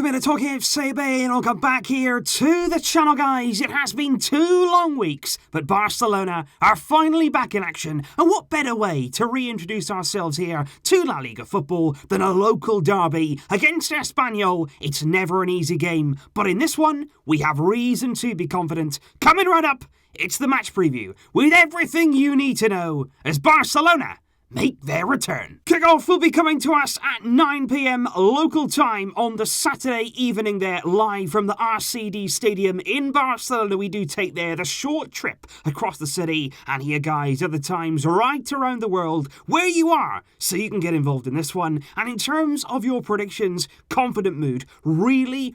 Welcome into TalkFCB and welcome back here to the channel, guys. It has been 2 long weeks, but Barcelona are finally back in action. And what better way to reintroduce ourselves here to La Liga football than a local derby against Espanyol? It's never an easy game, but in this one, we have reason to be confident. Coming right up, it's the match preview with everything you need to know as Barcelona make their return. Kickoff will be coming to us at 9 p.m. local time on the Saturday evening there, live from the RCD Stadium in Barcelona. We do take there the short trip across the city, and here, guys, are the times right around the world where you are, so you can get involved in this one. And in terms of your predictions, confident mood, really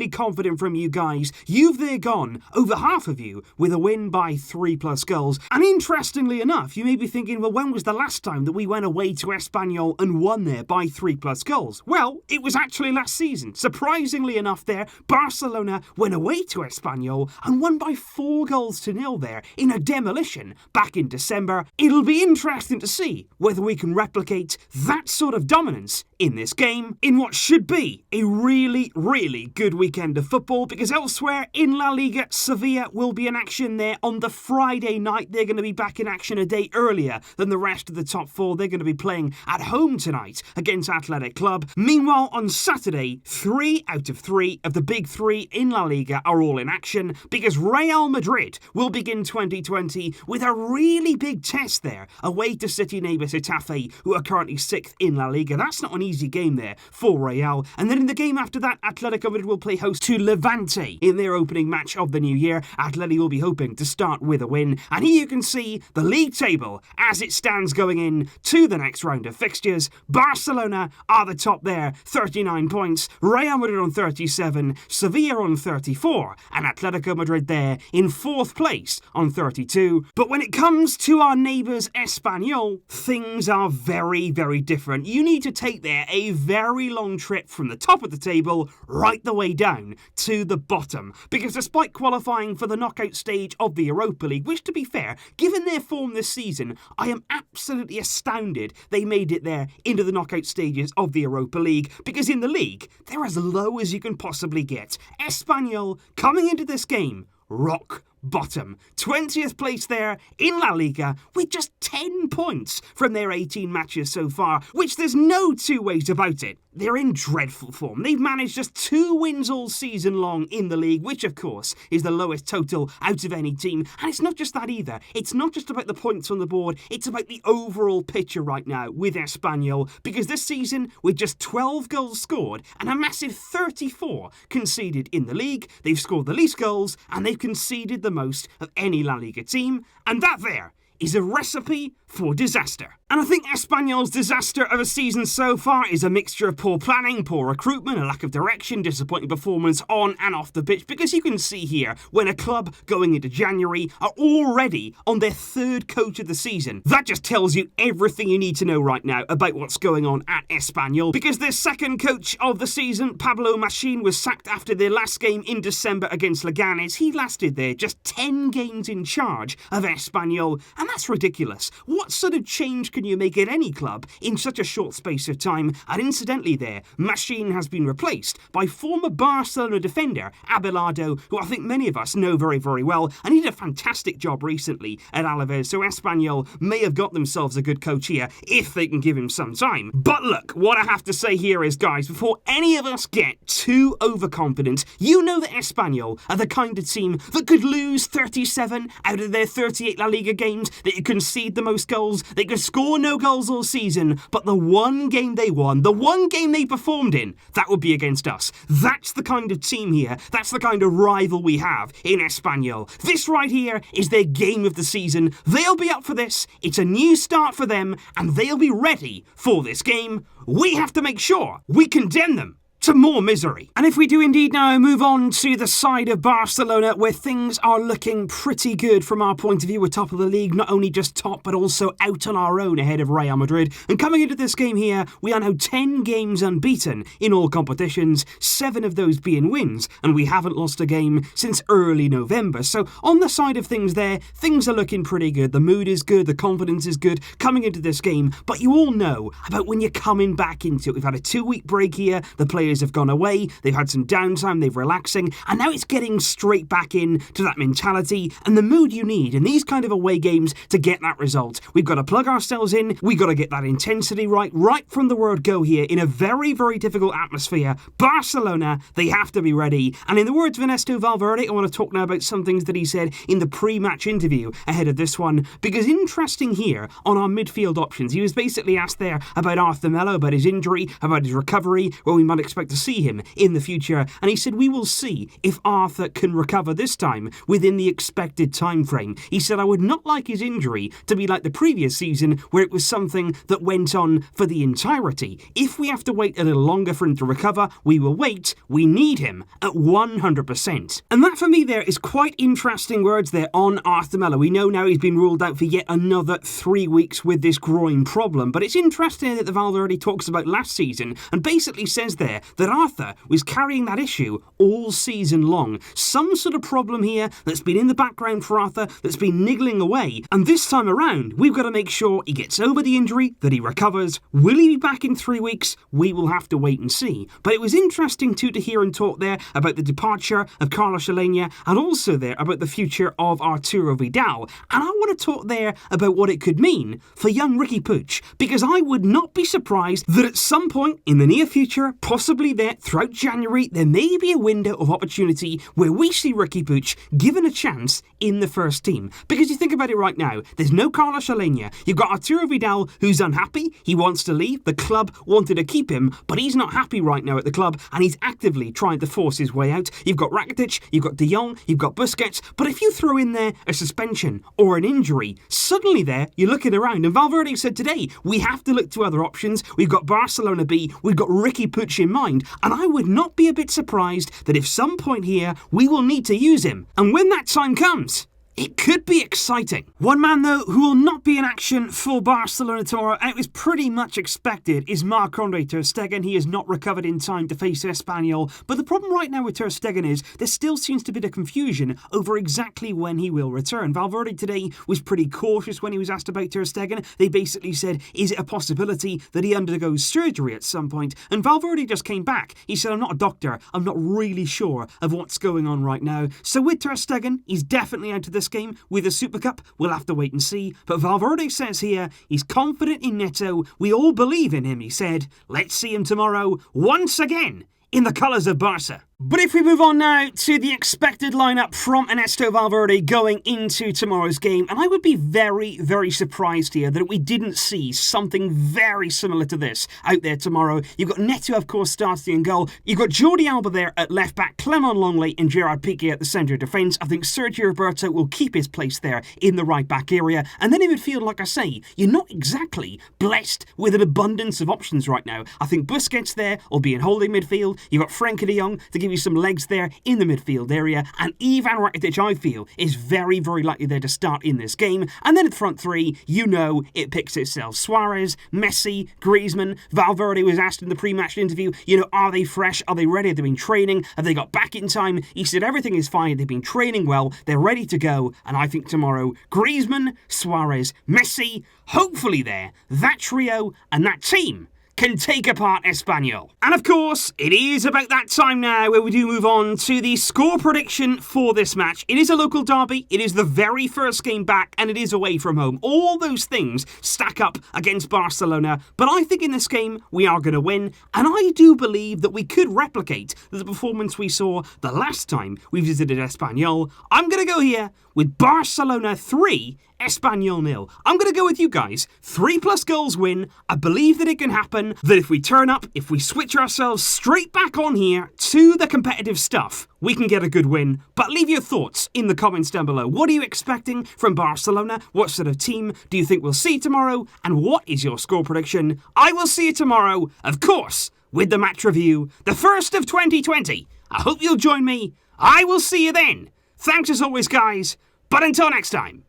confident from you guys. You've there gone, over half of you, with a win by 3+ goals. And interestingly enough, you may be thinking, well, when was the last time that we went away to Espanyol and won there by 3+ goals? Well, it was actually last season. Surprisingly enough there, Barcelona went away to Espanyol and won by 4-0 there in a demolition back in December. It'll be interesting to see whether we can replicate that sort of dominance in this game, in what should be a really good weekend of football, because elsewhere in La Liga, Sevilla will be in action there on the Friday night. They're going to be back in action a day earlier than the rest of the top 4. They're going to be playing at home tonight against Athletic Club. Meanwhile, on Saturday, 3 out of 3 of the big 3 in La Liga are all in action, because Real Madrid will begin 2020 with a really big test there, away to city neighbours Getafe, who are currently 6th in La Liga. That's not an easy game there for Real. And then in the game after that, Atletico Madrid will play host to Levante in their opening match of the new year. Atleti will be hoping to start with a win. And here you can see the league table as it stands going in to the next round of fixtures. Barcelona are the top there, 39 points. Real Madrid on 37, Sevilla on 34, and Atletico Madrid there in 4th place on 32. But when it comes to our neighbours Espanyol, things are very different. You need to take there a very long trip from the top of the table right the way down to the bottom, because despite qualifying for the knockout stage of the Europa League, which, to be fair, given their form this season, I am absolutely astounded they made it there into the knockout stages of the Europa League, because in the league, they're as low as you can possibly get. Espanyol coming into this game rock bottom, 20th place there in La Liga with just 10 points from their 18 matches so far, which there's no two ways about it. They're in dreadful form. They've managed just 2 wins all season long in the league, which of course is the lowest total out of any team. And it's not just that either. It's not just about the points on the board, it's about the overall picture right now with Espanyol, because this season, with just 12 goals scored and a massive 34 conceded in the league, they've scored the least goals and they've conceded the most of any La Liga team, and that there is a recipe for disaster. And I think Espanyol's disaster of a season so far is a mixture of poor planning, poor recruitment, a lack of direction, disappointing performance on and off the pitch, because you can see here when a club going into January are already on their 3rd coach of the season. That just tells you everything you need to know right now about what's going on at Espanyol, because their 2nd coach of the season, Pablo Machin, was sacked after their last game in December against Leganes. He lasted there just 10 games in charge of Espanyol, and that's ridiculous. What sort of change can you make at any club in such a short space of time? And incidentally there, Machin has been replaced by former Barcelona defender Abelardo, who I think many of us know very well, and he did a fantastic job recently at Alaves, so Espanyol may have got themselves a good coach here if they can give him some time. But look, what I have to say here is, guys, before any of us get too overconfident, you know that Espanyol are the kind of team that could lose 37 out of their 38 La Liga games, that you concede the most goals, they could score no goals all season, but the one game they won, the one game they performed in, that would be against us. That's the kind of team here, that's the kind of rival we have in Espanyol. This right here is their game of the season. They'll be up for this, it's a new start for them, and they'll be ready for this game. We have to make sure we condemn them to more misery. And if we do indeed now move on to the side of Barcelona, where things are looking pretty good from our point of view. We're top of the league, not only just top, but also out on our own ahead of Real Madrid. And coming into this game here, we are now 10 games unbeaten in all competitions, 7 of those being wins, and we haven't lost a game since early November. So on the side of things there, things are looking pretty good. The mood is good, the confidence is good coming into this game, but you all know about when you're coming back into it. We've had a 2-week break here, the players games have gone away, they've had some downtime, they've relaxing, and now it's getting straight back in to that mentality and the mood you need in these kind of away games to get that result. We've got to plug ourselves in, we've got to get that intensity right from the word go here in a very, very difficult atmosphere. Barcelona, they have to be ready. And in the words of Ernesto Valverde, I want to talk now about some things that he said in the pre-match interview ahead of this one, because interesting here on our midfield options. He was basically asked there about Arthur Melo, about his injury, about his recovery, where we might expect to see him in the future, and he said we will see if Arthur can recover this time within the expected time frame. He said I would not like his injury to be like the previous season where it was something that went on for the entirety. If we have to wait a little longer for him to recover, we will wait. We need him at 100%. And that for me there is quite interesting words there on Arthur Melo. We know now he's been ruled out for yet another 3 weeks with this groin problem, but it's interesting that the Valverde talks about last season and basically says there that Arthur was carrying that issue all season long. Some sort of problem here that's been in the background for Arthur, that's been niggling away, and this time around we've got to make sure he gets over the injury, that he recovers. Will he be back in 3 weeks? We will have to wait and see. But it was interesting too to hear and talk there about the departure of Carlos Alenia and also there about the future of Arturo Vidal. And I want to talk there about what it could mean for young Riqui Puig, because I would not be surprised that at some point in the near future, possibly there throughout January, there may be a window of opportunity where we see Riqui Puig given a chance in the first team. Because you think about it right now, there's no Carlos Alenia. You've got Arturo Vidal, who's unhappy. He wants to leave. The club wanted to keep him, but he's not happy right now at the club, and he's actively trying to force his way out. You've got Rakitic, you've got De Jong, you've got Busquets, but if you throw in there a suspension or an injury, suddenly there, you're looking around, and Valverde said today, we have to look to other options. We've got Barcelona B, we've got Riqui Puig in mind, and I would not be a bit surprised that if some point here, we will need to use him. And when that time comes, it could be exciting. One man, though, who will not be in action for Barcelona tomorrow, and it was pretty much expected, is Marc-Andre ter Stegen. He has not recovered in time to face Espanyol. But the problem right now with ter Stegen is there still seems to be a confusion over exactly when he will return. Valverde today was pretty cautious when he was asked about ter Stegen. They basically said, is it a possibility that he undergoes surgery at some point? And Valverde just came back. He said, I'm not a doctor. I'm not really sure of what's going on right now. So with ter Stegen, he's definitely out of this game. With the Super Cup, we'll have to wait and see. But Valverde says here he's confident in Neto. We all believe in him, he said. Let's see him tomorrow once again in the colours of Barça. But if we move on now to the expected lineup from Ernesto Valverde going into tomorrow's game, and I would be very, very surprised here that we didn't see something very similar to this out there tomorrow. You've got Neto, of course, starting in goal. You've got Jordi Alba there at left back, Clement Longley and Gerard Piqué at the centre of defence. I think Sergio Roberto will keep his place there in the right back area. And then in midfield, like I say, you're not exactly blessed with an abundance of options right now. I think Busquets there will be in holding midfield. You've got Frenkie de Jong to give you some legs there in the midfield area, and Ivan Rakitic, I feel, is very, very likely there to start in this game. And then at the front three, you know it picks itself. Suárez, Messi, Griezmann. Valverde was asked in the pre-match interview, are they fresh? Are they ready? Have they been training? Have they got back in time? He said everything is fine. They've been training well. They're ready to go. And I think tomorrow, Griezmann, Suárez, Messi, hopefully there, that trio and that team can take apart Espanyol. And of course, it is about that time now where we do move on to the score prediction for this match. It is a local derby, it is the very first game back, and it is away from home. All those things stack up against Barcelona, but I think in this game we are going to win, and I do believe that we could replicate the performance we saw the last time we visited Espanyol. I'm going to go here with Barcelona 3, Espanyol 0. I'm going to go with you guys. 3+ goals win. I believe that it can happen. That if we turn up, if we switch ourselves straight back on here to the competitive stuff, we can get a good win. But leave your thoughts in the comments down below. What are you expecting from Barcelona? What sort of team do you think we'll see tomorrow? And what is your score prediction? I will see you tomorrow, of course, with the match review, the first of 2020. I hope you'll join me. I will see you then. Thanks as always, guys. But until next time,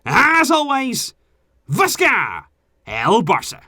as always, Visca el Barça.